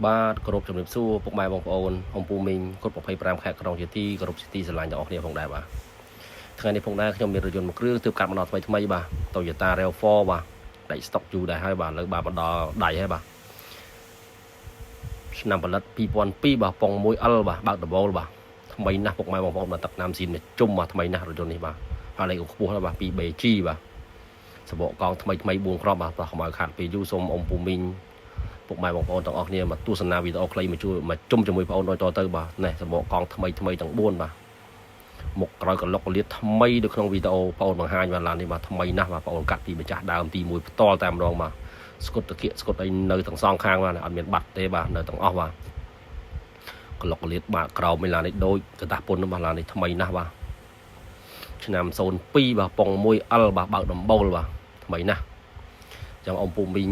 បាទគ្រប់ជំរាបសួរពុកម៉ែបងប្អូនអំពូមីងគ្រប់25ខែក្នុងជាទីគ្រប់ជាទីស្រឡាញ់ទាំងអស់គ្នាផងដែរបាទថ្ងៃនេះផងដែរខ្ញុំមានរថយន្តមួយគ្រឿងទើបកាត់មកដល់ថ្មីបាទ Toyota RAV4 បាទដេកស្តុកយូរដែរហើយបាទលើបាទមកដល់ដៃហើយបាទឆ្នាំផលិត2002បាទប៉ុង 1L បាទបើកដបូលបាទថ្មីណាស់ពុកម៉ែបងប្អូនបាទទឹកណាំស៊ីនជុំបាទថ្មីណាស់រថយន្តនេះបាទហើយលេខខ្ពស់ហើយបាទ 2BG បាទសបកកង់ថ្មី4គ្រាប់បាទប្រហែលមកខាត់ពេលយូរសូមអំពូមីងពុកម៉ែបងប្អូនទាំងអស់គ្នាមកទស្សនាវីដេអូខ្លីមកជួយមកជុំជាមួយបងប្អូនដូចតទៅបាទនេះសបកកង់ថ្មីទាំង4បាទមុខក្រោយកលុកកលៀតថ្មីនៅក្នុងវីដេអូបងប្អូនបង្ហាញបានឡាននេះបាទថ្មីណាស់បាទបងប្អូនកាត់ពីម្ចាស់ដើមទី1ផ្ទាល់តែម្ដងបាទស្គុតតាគៀកស្គុតអីនៅទាំងសងខាងបាទអត់មានបាត់ទេបាទនៅទាំងអស់បាទកលុកកលៀតបាទក្រោមឯឡាននេះដូចកតាពុនរបស់ឡាននេះថ្មីណាស់បាទឆ្នាំ02បាទប៉ុង 1L បាទបើកដំបូលបាទថ្មីណាស់ចឹងអំពូមីង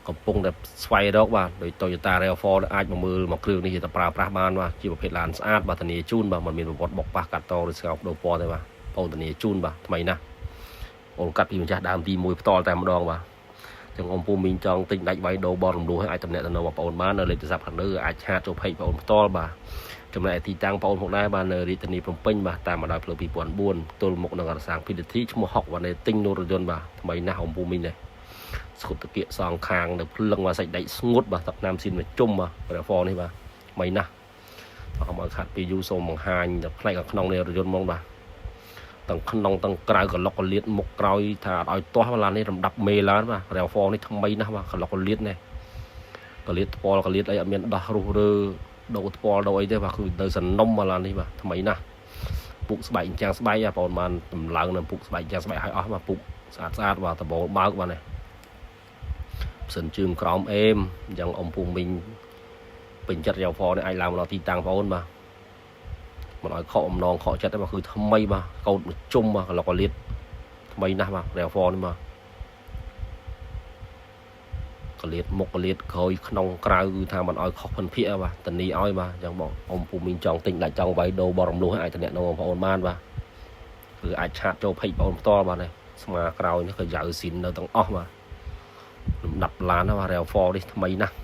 កំពុងតែស្វែងរកបាទដោយ Toyota RAV4 អាចមកមើលមកគ្រឿងនេះទៅប្រើប្រាស់បានបាទជាប្រភេទឡានស្អាតបាទធានាជូនបាទមិនមានប្រវត្តិបុកប៉ះកាត់តឬស្កោបដូរពណ៌ទេបាទបងធានាជូនបាទថ្មីណាស់អូនកាត់ពីម្ចាស់ដើមទី1ផ្ទាល់តែម្ដងបាទចឹងអំពូមីងចង់ទិញដាច់វាយដូរបររំលោះឲ្យអាចតំណាក់ទៅបងប្អូនបាននៅលេខទូរស័ព្ទខាងលើអាចឆាតចូល page បងប្អូនផ្ទាល់បាទចំណែកទីតាំងបងប្អូនផងដែរបាទនៅរាជធានីភ្នំពេញបាទតាមមកដល់ផ្លូវ2004ទល់មុខនឹងអរសាង PTT ឈ្មោះហុកវ៉ានេទិញនូរថយន្តបាទថ្មីណាស់អំពូមីងនេះស្គុតតាគៀកសងខាងនៅភ្លឹងបាទសាច់ដែកស្ងួតបាទទឹកណាំស៊ីនមកជុំបាទRAV4នេះបាទថ្មីណាស់អស់មកខាត់ពីយូរសូមបង្ហាញតែផ្នែកខាងក្នុងនៃរថយន្តហ្មងបាទទាំងក្នុងទាំងក្រៅកលុកកលៀតមុខក្រោយថាអត់ឲ្យទាស់ឡាននេះរំដាប់មេឡានបាទRAV4នេះថ្មីណាស់បាទកលុកកលៀតនេះកលៀតថ្ពាល់កលៀតអីអត់មានដោះរុះរើដូរថ្ពាល់ដូរអីទេបាទគឺនៅសនំឡាននេះបាទថ្មីណាស់ពុកស្បែកអញ្ចឹងស្បែកបងប្អូនបានតម្លើងនៅពុកស្បែកអញ្ចឹងស្បែកឲ្យអស់បាទពុកស្អាតបាទដបូលបើកបាទនេះសិនជើងក្រោមអេមអញ្ចឹងអំពូមីងពេញចិត្តRAV4នេះអាចឡើងមកដល់ទីតាំងបងប្អូនបាទមិនឲ្យខកអំណងខកចិត្តទេបាទគឺថ្មីបាទកោតមកជុំបាទកលុកកលៀតថ្មីណាស់បាទRAV4នេះបាទកលៀតមុខកលៀតក្រោយក្នុងក្រៅគឺថាមិនឲ្យខុសភិនភាគបាទតនីឲ្យបាទអញ្ចឹងបងអំពូមីងចង់ទិញដាច់ចង់វាយដូរបររំលោះអាចតំណាក់បងប្អូនបានបាទគឺអាចឆាតចូល page បងប្អូនផ្ទាល់បាទនេះស្មាក្រោយនេះក៏យ៉ាវស៊ីននៅទាំងអស់បាទលំដាប់ឡានណាបាទRAV4នេះថ្មីណាស់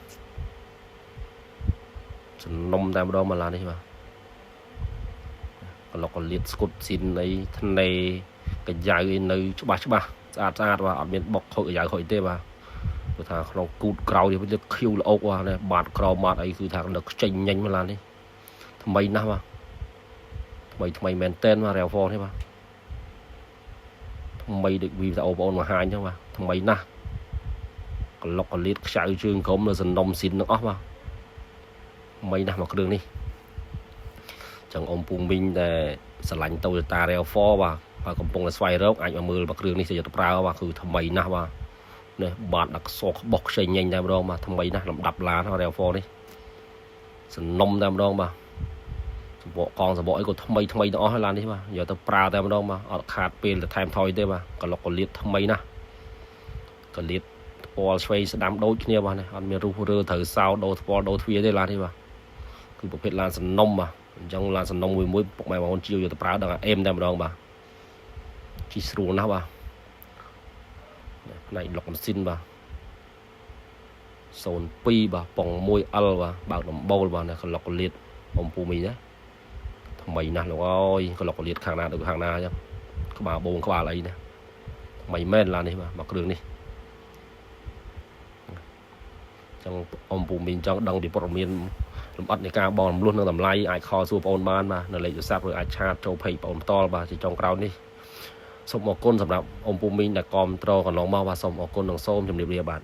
សំណុំតែម្ដងមកឡាននេះបាទកលុកកលៀតស្គុតស៊ីនអីថ្នេកយ៉ាវនៅច្បាស់ស្អាតបាទអត់មានបុកខូចកយ៉ាវខូចទេបាទព្រោះថាក្នុងគូតក្រោយវាលើខៀវល្អកបាទនេះបាតក្រមាត់អីគឺថានៅខ្ចេញញញមកឡាននេះថ្មីណាស់បាទថ្មីមែនតែនបាទRAV4នេះបាទថ្មីដូចវីដេអូបងប្អូនបង្ហាញអញ្ចឹងបាទថ្មីណាស់កលុកកលៀតខ្ចៅជើងក្រុមនៅសនំស៊ីនទាំងអស់បាទថ្មីណាស់មកគ្រឿងនេះចឹងអំពូមីងតែស្រឡាញ់ Toyota RAV4 បាទហើយកំពុងតែស្វែងរកអាចមកមើលមកគ្រឿងនេះទៅយកទៅប្រើបាទគឺថ្មីណាស់បាទនេះបាតដាក់សក្បោះខ្ចីញញតែម្ដងបាទថ្មីណាស់លំដាប់ឡានRAV4នេះសនំតែម្ដងបាទសបកកង់សបកអីក៏ថ្មីទាំងអស់ហើយឡាននេះបាទយកទៅប្រើតែម្ដងបាទអត់ខាតពេលទៅថែមថយទេបាទកលុកកលៀតថ្មីណាស់កលៀតថ្ពាល់ឆ្វេងស្ដាំដូចគ្នាបាទនេះអត់មានរុះរើត្រូវសោដូរថ្ពាល់ដូរទ្វារទេឡាននេះបាទគឺប្រភេទឡានសនំបាទអញ្ចឹងឡានសនំមួយពុកម៉ែបងប្អូនជាវយកទៅប្រើដល់អេមតែម្ដងបាទជីស្រួលណាស់បាទផ្នែកលុកម៉ាស៊ីនបាទ02បាទប៉ុង 1L បាទបើកដំបូលបាទកលុកកលៀតអំពូមីណាថ្មីណាស់លោកអើយកលុកកលៀតខាងណាទៅខាងណាអញ្ចឹងក្បាលបងក្បាលអីណាថ្មីមែនឡាននេះបាទមកគ្រឿងនេះចឹងអំពូមីចង់ដឹងពីព័ត៌មានលម្អិតនៃការបររំលោះនឹងតម្លៃអាចខលសួរបងប្អូនបានបាទនៅលេខទូរស័ព្ទឬអាចឆាតចូល page បងប្អូនផ្ទាល់បាទជាចុងក្រោយនេះសូមអរគុណសម្រាប់អំពូមីងដែលគាំទ្រកន្លងមកបាទសូមអរគុណនិងសូមជម្រាបលាបាទ